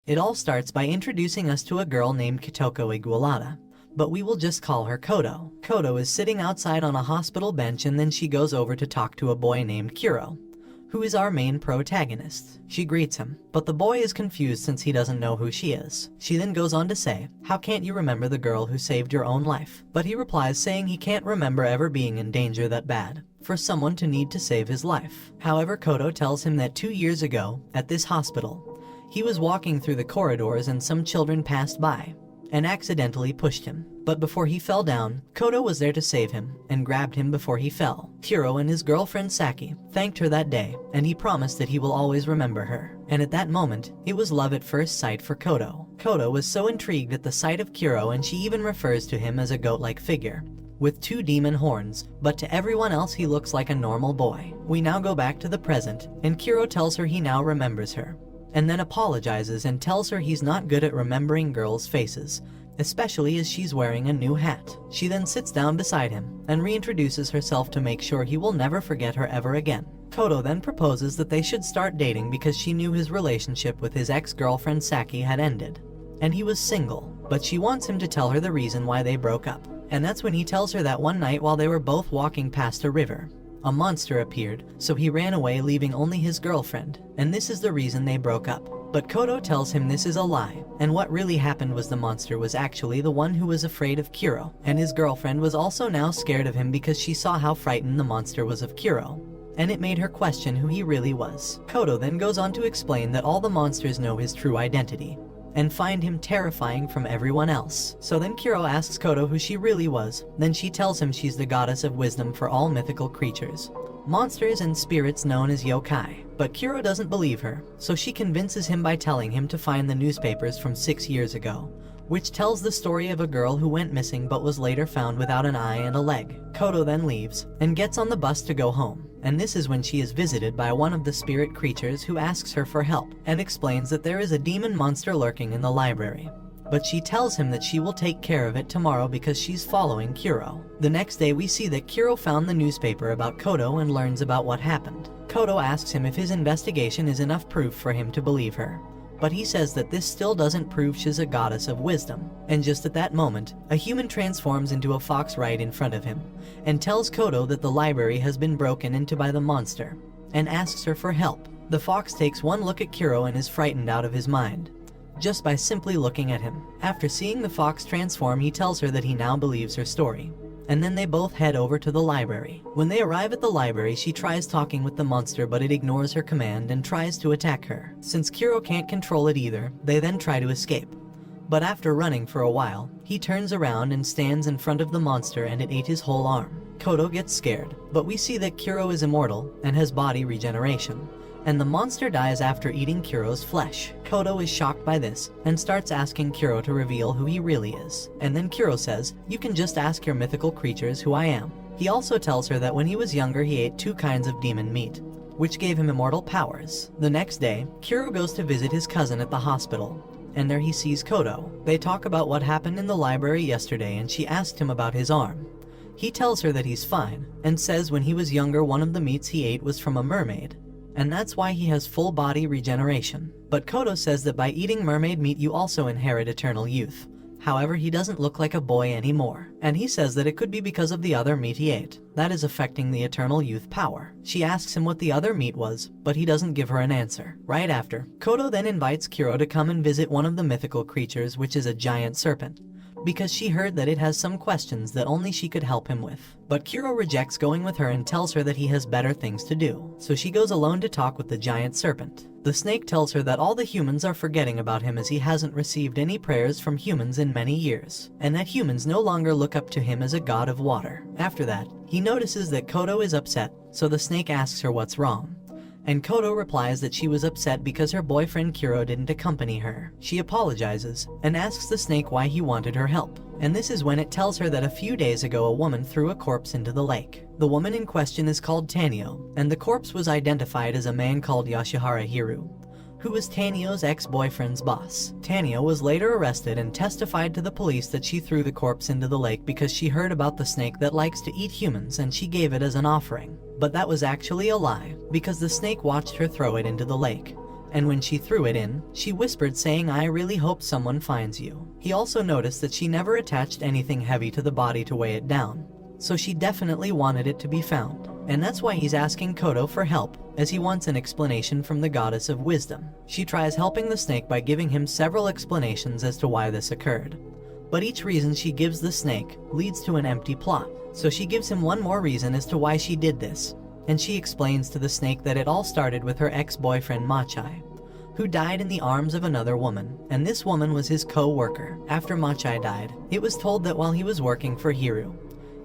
It all starts by introducing us to a girl named Kitoko Igualada, but we will just call her Kodo. Kodo is sitting outside on a hospital bench, and then she goes over to talk to a boy named Kuro, who is our main protagonist. She greets him, but the boy is confused since he doesn't know who she is. She then goes on to say, "How can't you remember the girl who saved your own life?" But he replies saying he can't remember ever being in danger that bad for someone to need to save his life. However, Kodo tells him that 2 years ago, at this hospital, he was walking through the corridors and some children passed by and accidentally pushed him. But before he fell down, Kodo was there to save him and grabbed him before he fell. Kuro and his girlfriend Saki thanked her that day, and he promised that he will always remember her. And at that moment, it was love at first sight for Kodo. Kodo was so intrigued at the sight of Kuro, and she even refers to him as a goat-like figure with 2 demon horns, but to everyone else he looks like a normal boy. We now go back to the present, and Kuro tells her he now remembers her, and then apologizes and tells her he's not good at remembering girls' faces, especially as she's wearing a new hat. She then sits down beside him and reintroduces herself to make sure he will never forget her ever again. Kodo then proposes that they should start dating because she knew his relationship with his ex-girlfriend Saki had ended, and he was single, but she wants him to tell her the reason why they broke up. And that's when he tells her that one night while they were both walking past a river, a monster appeared, so he ran away leaving only his girlfriend, and this is the reason they broke up. But Kodo tells him this is a lie, and what really happened was the monster was actually the one who was afraid of Kuro, and his girlfriend was also now scared of him because she saw how frightened the monster was of Kuro, and it made her question who he really was. Kodo then goes on to explain that all the monsters know his true identity and find him terrifying from everyone else. So then Kuro asks Kodo who she really was, then she tells him she's the goddess of wisdom for all mythical creatures, monsters and spirits known as yokai. But Kuro doesn't believe her, so she convinces him by telling him to find the newspapers from 6 years ago, which tells the story of a girl who went missing but was later found without an eye and a leg. Kodo then leaves and gets on the bus to go home, and this is when she is visited by one of the spirit creatures who asks her for help and explains that there is a demon monster lurking in the library. But she tells him that she will take care of it tomorrow because she's following Kuro. The next day we see that Kuro found the newspaper about Kodo and learns about what happened. Kodo asks him if his investigation is enough proof for him to believe her, but he says that this still doesn't prove she's a goddess of wisdom. And just at that moment, a human transforms into a fox right in front of him and tells Kodo that the library has been broken into by the monster and asks her for help. The fox takes one look at Kuro and is frightened out of his mind just by simply looking at him. After seeing the fox transform, he tells her that he now believes her story, and then they both head over to the library. When they arrive at the library, she tries talking with the monster, but it ignores her command and tries to attack her. Since Kuro can't control it either, they then try to escape. But after running for a while, he turns around and stands in front of the monster, and it ate his whole arm. Kodo gets scared, but we see that Kuro is immortal and has body regeneration, and the monster dies after eating Kuro's flesh. Kodo is shocked by this and starts asking Kuro to reveal who he really is. And then Kuro says, "You can just ask your mythical creatures who I am." He also tells her that when he was younger he ate 2 kinds of demon meat, which gave him immortal powers. The next day, Kuro goes to visit his cousin at the hospital, and there he sees Kodo. They talk about what happened in the library yesterday, and she asked him about his arm. He tells her that he's fine, and says when he was younger one of the meats he ate was from a mermaid, and that's why he has full body regeneration. But Kodo says that by eating mermaid meat you also inherit eternal youth. However, he doesn't look like a boy anymore, and he says that it could be because of the other meat he ate that is affecting the eternal youth power. She asks him what the other meat was, but he doesn't give her an answer. Right after, Kodo then invites Kuro to come and visit one of the mythical creatures, which is a giant serpent, because she heard that it has some questions that only she could help him with. But Kuro rejects going with her and tells her that he has better things to do, so she goes alone to talk with the giant serpent. The snake tells her that all the humans are forgetting about him as he hasn't received any prayers from humans in many years, and that humans no longer look up to him as a god of water. After that, he notices that Kodo is upset, so the snake asks her what's wrong, and Kodo replies that she was upset because her boyfriend Kuro didn't accompany her. She apologizes and asks the snake why he wanted her help, and this is when it tells her that a few days ago a woman threw a corpse into the lake. The woman in question is called Tanio, and the corpse was identified as a man called Yoshihara Hiru, who was Tanio's ex-boyfriend's boss. Tanio was later arrested and testified to the police that she threw the corpse into the lake because she heard about the snake that likes to eat humans and she gave it as an offering. But that was actually a lie, because the snake watched her throw it into the lake and when she threw it in, she whispered saying, "I really hope someone finds you." He also noticed that she never attached anything heavy to the body to weigh it down, so she definitely wanted it to be found. And that's why he's asking Kodo for help, as he wants an explanation from the goddess of wisdom. She tries helping the snake by giving him several explanations as to why this occurred. But each reason she gives the snake leads to an empty plot. So she gives him one more reason as to why she did this, and she explains to the snake that it all started with her ex-boyfriend Machai, who died in the arms of another woman, and this woman was his co-worker. After Machai died, it was told that while he was working for Hiru,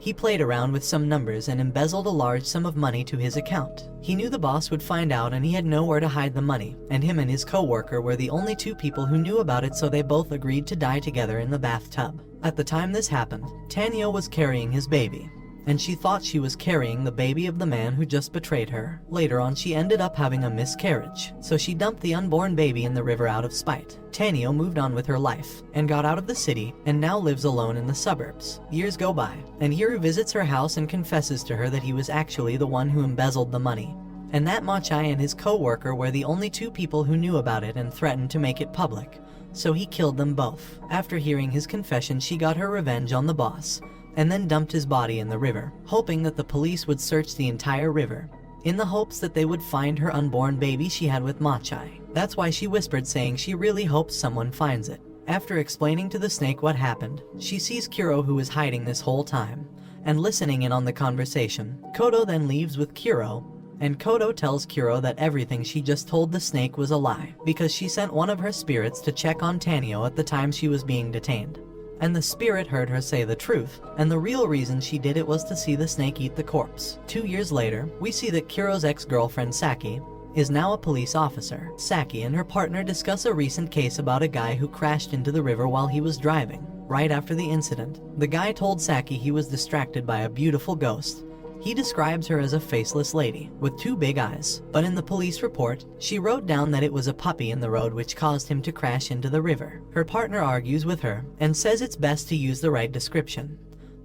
he played around with some numbers and embezzled a large sum of money to his account. He knew the boss would find out and he had nowhere to hide the money, and him and his co-worker were the only two people who knew about it, so they both agreed to die together in the bathtub. At the time this happened, Tanyo was carrying his baby, and she thought she was carrying the baby of the man who just betrayed her. Later on she ended up having a miscarriage, so she dumped the unborn baby in the river out of spite. Tanyo moved on with her life, and got out of the city, and now lives alone in the suburbs. Years go by, and Hiru visits her house and confesses to her that he was actually the one who embezzled the money, and that Machai and his co-worker were the only two people who knew about it and threatened to make it public, so he killed them both. After hearing his confession, she got her revenge on the boss, and then dumped his body in the river, hoping that the police would search the entire river, in the hopes that they would find her unborn baby she had with Machai. That's why she whispered saying she really hopes someone finds it. After explaining to the snake what happened, she sees Kuro, who is hiding this whole time, and listening in on the conversation. Kodo then leaves with Kuro, and Kodo tells Kuro that everything she just told the snake was a lie, because she sent one of her spirits to check on Tanyo at the time she was being detained. And the spirit heard her say the truth, and the real reason she did it was to see the snake eat the corpse. 2 years later, we see that Kuro's ex-girlfriend Saki is now a police officer. Saki and her partner discuss a recent case about a guy who crashed into the river while he was driving. Right after the incident, the guy told Saki he was distracted by a beautiful ghost. He describes her as a faceless lady with 2 big eyes, but in the police report, she wrote down that it was a puppy in the road which caused him to crash into the river. Her partner argues with her and says it's best to use the right description,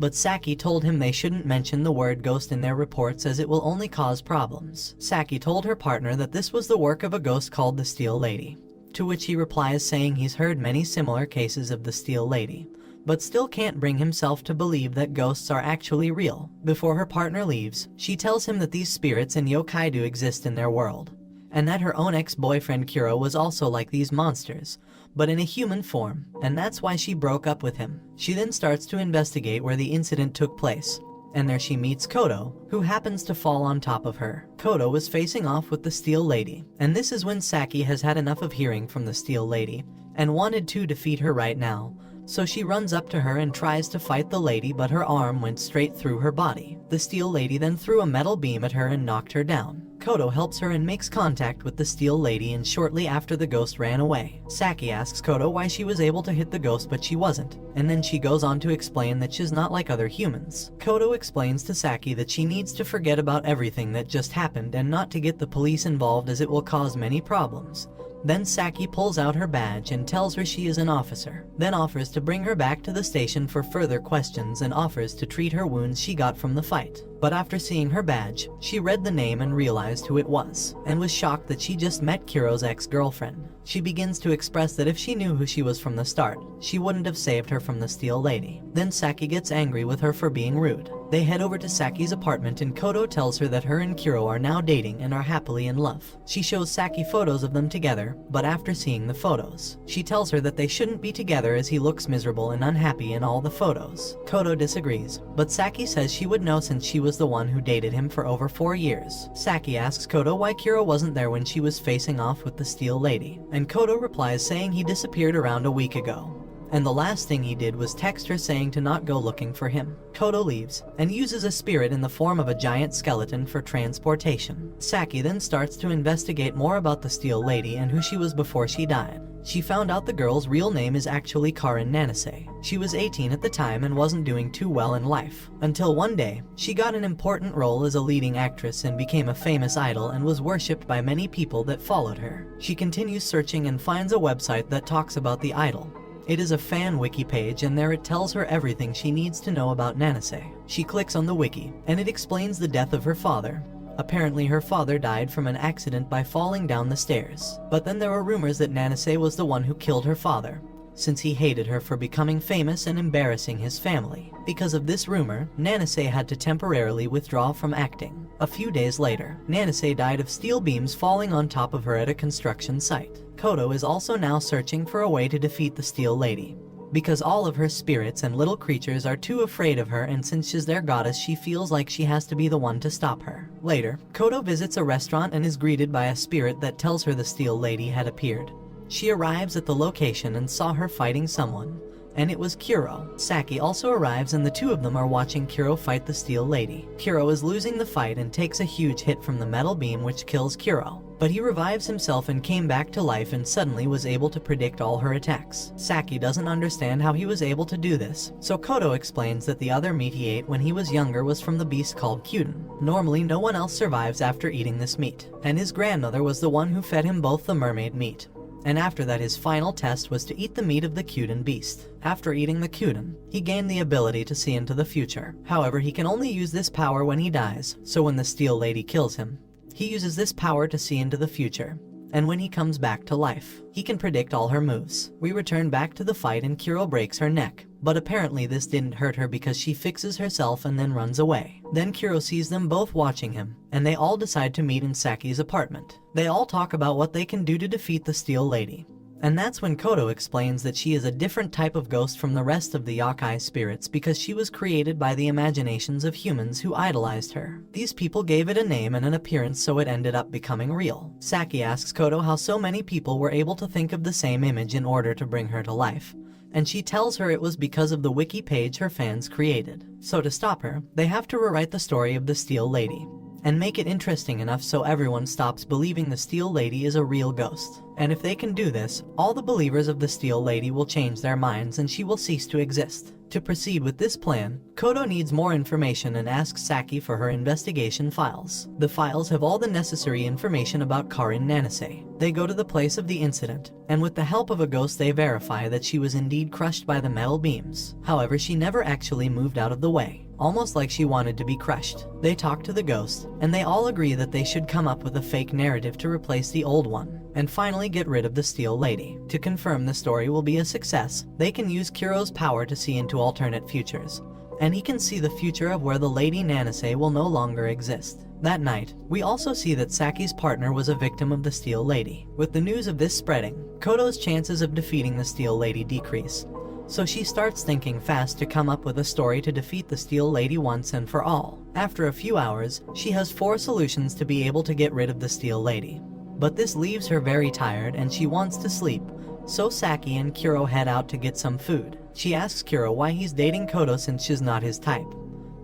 but Saki told him they shouldn't mention the word ghost in their reports as it will only cause problems. Saki told her partner that this was the work of a ghost called the Steel Lady, to which he replies saying he's heard many similar cases of the Steel Lady, but still can't bring himself to believe that ghosts are actually real. Before her partner leaves, she tells him that these spirits and yokai do exist in their world, and that her own ex-boyfriend Kuro was also like these monsters, but in a human form, and that's why she broke up with him. She then starts to investigate where the incident took place, and there she meets Kodo, who happens to fall on top of her. Kodo was facing off with the Steel Lady, and this is when Saki has had enough of hearing from the Steel Lady, and wanted to defeat her right now. So she runs up to her and tries to fight the lady, but her arm went straight through her body. The Steel Lady then threw a metal beam at her and knocked her down. Kodo helps her and makes contact with the Steel Lady, and shortly after the ghost ran away. Saki asks Kodo why she was able to hit the ghost but she wasn't, and then she goes on to explain that she's not like other humans. Kodo explains to Saki that she needs to forget about everything that just happened and not to get the police involved as it will cause many problems. Then Saki pulls out her badge and tells her she is an officer, then offers to bring her back to the station for further questions and offers to treat her wounds she got from the fight. But after seeing her badge, she read the name and realized who it was, and was shocked that she just met Kuro's ex-girlfriend. She begins to express that if she knew who she was from the start, she wouldn't have saved her from the Steel Lady. Then Saki gets angry with her for being rude. They head over to Saki's apartment and Kodo tells her that her and Kuro are now dating and are happily in love. She shows Saki photos of them together, but after seeing the photos, she tells her that they shouldn't be together as he looks miserable and unhappy in all the photos. Kodo disagrees, but Saki says she would know since she was the one who dated him for over 4 years. Saki asks Kodo why Kuro wasn't there when she was facing off with the Steel Lady, and Kodo replies saying he disappeared around a week ago, and the last thing he did was text her saying to not go looking for him. Kodo leaves, and uses a spirit in the form of a giant skeleton for transportation. Saki then starts to investigate more about the Steel Lady and who she was before she died. She found out the girl's real name is actually Karin Nanase. She was 18 at the time and wasn't doing too well in life, until one day, she got an important role as a leading actress and became a famous idol and was worshipped by many people that followed her. She continues searching and finds a website that talks about the idol. It is a fan wiki page, and there it tells her everything she needs to know about Nanase. She clicks on the wiki, and it explains the death of her father, Apparently her father died from an accident by falling down the stairs. But then there were rumors that Nanase was the one who killed her father, since he hated her for becoming famous and embarrassing his family. Because of this rumor, Nanase had to temporarily withdraw from acting. A few days later, Nanase died of steel beams falling on top of her at a construction site. Kodo is also now searching for a way to defeat the Steel Lady, because all of her spirits and little creatures are too afraid of her, and since she's their goddess, she feels like she has to be the one to stop her. Later, Kodo visits a restaurant and is greeted by a spirit that tells her the Steel Lady had appeared. She arrives at the location and saw her fighting someone, and it was Kuro. Saki also arrives and the two of them are watching Kuro fight the Steel Lady. Kuro is losing the fight and takes a huge hit from the metal beam which kills Kuro. But he revives himself and came back to life and suddenly was able to predict all her attacks. Saki doesn't understand how he was able to do this, so Kodo explains that the other meat he ate when he was younger was from the beast called Kyuden. Normally no one else survives after eating this meat, and his grandmother was the one who fed him both the mermaid meat. And after that his final test was to eat the meat of the Kyuden beast. After eating the Kyuden, he gained the ability to see into the future. However, he can only use this power when he dies, so when the Steel Lady kills him, he uses this power to see into the future. And when he comes back to life, he can predict all her moves. We return back to the fight and Kuro breaks her neck, but apparently this didn't hurt her because she fixes herself and then runs away. Then Kuro sees them both watching him, and they all decide to meet in Saki's apartment. They all talk about what they can do to defeat the Steel Lady. And that's when Kodo explains that she is a different type of ghost from the rest of the yokai spirits because she was created by the imaginations of humans who idolized her. These people gave it a name and an appearance, so it ended up becoming real. Saki asks Kodo how so many people were able to think of the same image in order to bring her to life, and she tells her it was because of the wiki page her fans created. So to stop her, they have to rewrite the story of the Steel Lady and make it interesting enough so everyone stops believing the Steel Lady is a real ghost. And if they can do this, all the believers of the Steel Lady will change their minds and she will cease to exist. To proceed with this plan, Kodo needs more information and asks Saki for her investigation files. The files have all the necessary information about Karin Nanase. They go to the place of the incident, and with the help of a ghost they verify that she was indeed crushed by the metal beams. However, she never actually moved out of the way, almost like she wanted to be crushed. They talk to the ghost, and they all agree that they should come up with a fake narrative to replace the old one, and finally get rid of the Steel Lady. To confirm the story will be a success, they can use Kuro's power to see into alternate futures, and he can see the future of where the Lady Nanase will no longer exist. That night, we also see that Saki's partner was a victim of the Steel Lady. With the news of this spreading, Kodo's chances of defeating the Steel Lady decrease, so she starts thinking fast to come up with a story to defeat the Steel Lady once and for all. After a few hours, she has 4 solutions to be able to get rid of the Steel Lady. But this leaves her very tired and she wants to sleep, so Saki and Kuro head out to get some food. She asks Kuro why he's dating Kodo since she's not his type,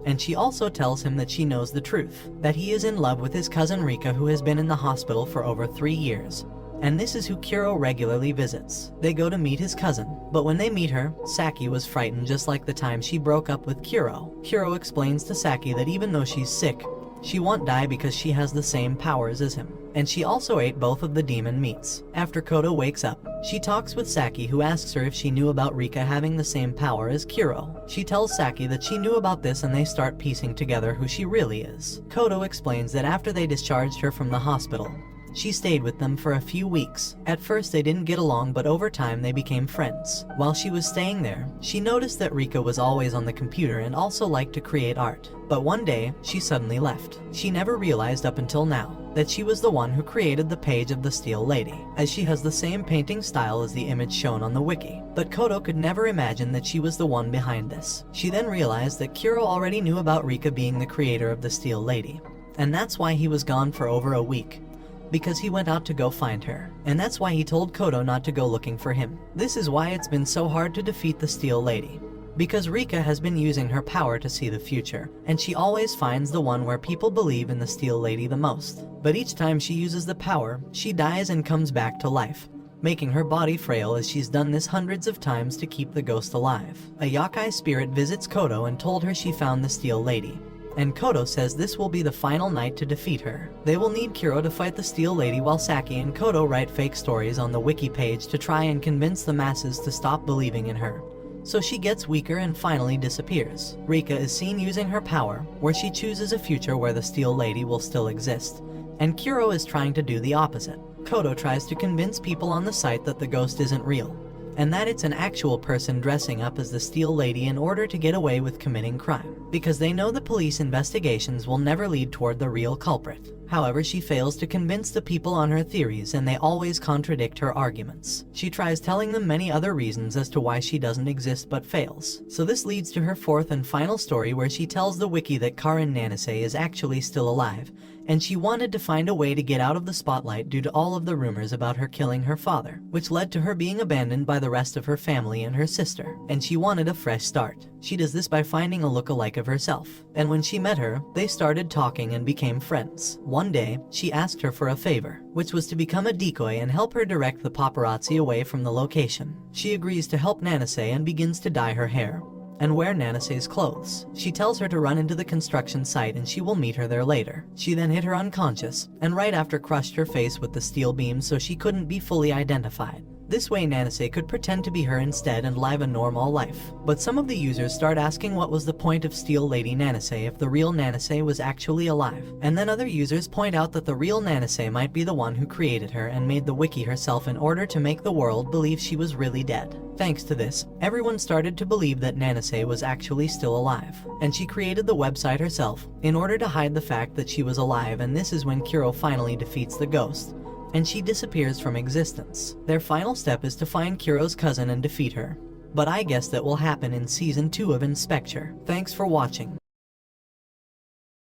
and she also tells him that she knows the truth, that he is in love with his cousin Rika, who has been in the hospital for over 3 years. And this is who Kuro regularly visits. They go to meet his cousin, but when they meet her, Saki was frightened just like the time she broke up with Kuro. Kuro explains to Saki that even though she's sick, she won't die because she has the same powers as him, and she also ate both of the demon meats. After Kodo wakes up, she talks with Saki, who asks her if she knew about Rika having the same power as Kuro. She tells Saki that she knew about this and they start piecing together who she really is. Kodo explains that after they discharged her from the hospital, she stayed with them for a few weeks. At first they didn't get along, but over time they became friends. While she was staying there, she noticed that Rika was always on the computer and also liked to create art. But one day, she suddenly left. She never realized up until now that she was the one who created the page of the Steel Lady, as she has the same painting style as the image shown on the wiki. But Kodo could never imagine that she was the one behind this. She then realized that Kuro already knew about Rika being the creator of the Steel Lady, and that's why he was gone for over a week, because he went out to go find her, and that's why he told Kodo not to go looking for him. This is why it's been so hard to defeat the Steel Lady, because Rika has been using her power to see the future, and she always finds the one where people believe in the Steel Lady the most. But each time she uses the power, she dies and comes back to life, making her body frail, as she's done this hundreds of times to keep the ghost alive. A yokai spirit visits Kodo and told her she found the Steel Lady, and Kodo says this will be the final night to defeat her. They will need Kuro to fight the Steel Lady, while Saki and Kodo write fake stories on the wiki page to try and convince the masses to stop believing in her, so she gets weaker and finally disappears. Rika is seen using her power, where she chooses a future where the Steel Lady will still exist, and Kuro is trying to do the opposite. Kodo tries to convince people on the site that the ghost isn't real, and that it's an actual person dressing up as the Steel Lady in order to get away with committing crime, because they know the police investigations will never lead toward the real culprit. However, she fails to convince the people on her theories, and they always contradict her arguments. She tries telling them many other reasons as to why she doesn't exist but fails. So this leads to her fourth and final story, where she tells the wiki that Karin Nanase is actually still alive, and she wanted to find a way to get out of the spotlight due to all of the rumors about her killing her father, which led to her being abandoned by the rest of her family and her sister, and she wanted a fresh start. She does this by finding a look-alike of herself, and when she met her, they started talking and became friends. One day, she asked her for a favor, which was to become a decoy and help her direct the paparazzi away from the location. She agrees to help Nanase and begins to dye her hair and wear Nanase's clothes. She tells her to run into the construction site and she will meet her there later. She then hit her unconscious, and right after crushed her face with the steel beam so she couldn't be fully identified. This way Nanase could pretend to be her instead and live a normal life. But some of the users start asking what was the point of Steel Lady Nanase if the real Nanase was actually alive. And then other users point out that the real Nanase might be the one who created her and made the wiki herself in order to make the world believe she was really dead. Thanks to this, everyone started to believe that Nanase was actually still alive, and she created the website herself in order to hide the fact that she was alive, and this is when Kuro finally defeats the ghost, and she disappears from existence. Their final step is to find Kuro's cousin and defeat her, but I guess that will happen in Season 2 of Inspector. Thanks for watching.